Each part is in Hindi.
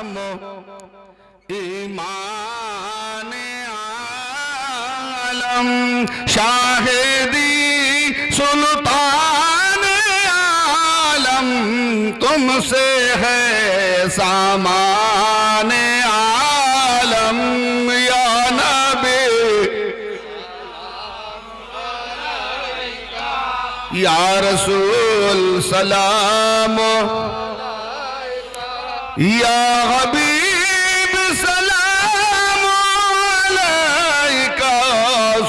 सलाम ईमान आलम शाहिदी सुल्तान आलम तुमसे है सामान आलम या नबी या रसूल सलाम या हबीब सलाम अलैका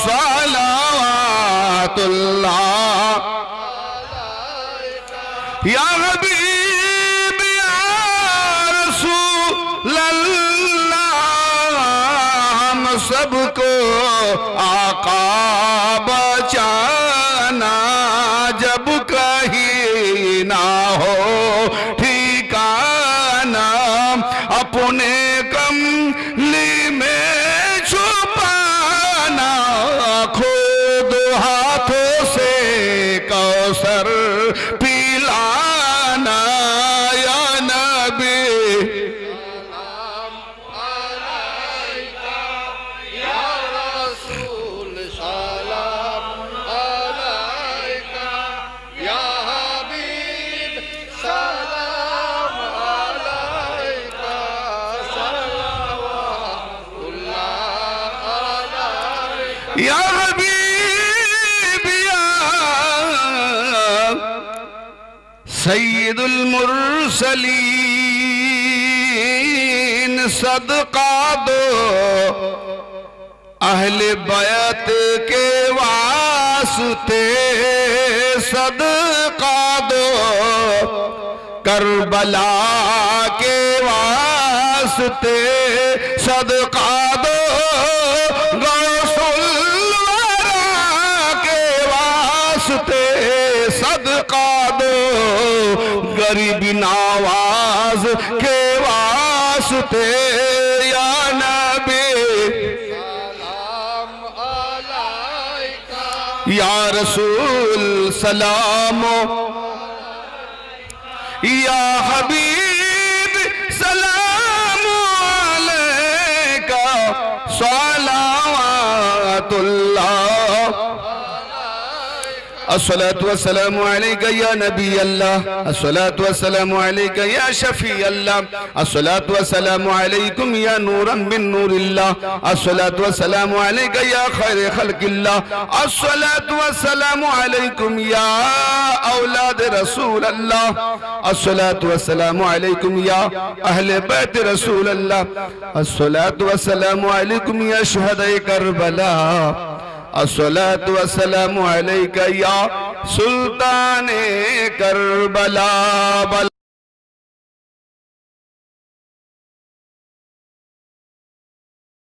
सलावतुल्लाह या हबीब या रसूल अल्लाह हम सबको आका बचाना जब कहीं ना हो ठिकाना अपने कमली में छुपाना खुद हाथों से कौसर पिलाना या नबी या रसूल सलाम अलैका या हबीब सलाम अलैका सलावतुल्लाह अलैका या हबीब या सय्यदुल मुरसलीन सदका दो अहले बैत के वास्ते सदका दो करबला के वास्ते सदका दो गौसुल वरा के वास्ते सदका दो गरीब नवाज के वास्ते या नबी सलाम अलैका या रसूल सलाम या हबीब सलाम अलैका सलावतुल्लाह अस्सलातु वस्सलामु अलैका या नबी अल्लाह अस्सलातु वस्सलामु अलैका या शफी अल्लाह अस्सलातु वस्सलामु अलैकुम या नूरन मिन नूरिल्लाह अस्सलातु वस्सलामु अलैका या खैर खल्किल्लाह अस्सलातु वस्सलामु अलैकुम या औलाद रसूल अल्लाह अस्सलातु वस्सलामु अलैकुम या अहले बैत रसूल अल्लाह अस्सलातु वस्सलामु अलैकुम या शुहदाए करबला अस्सलातु वस्सलामु अलैका या सुल्ताने करबला।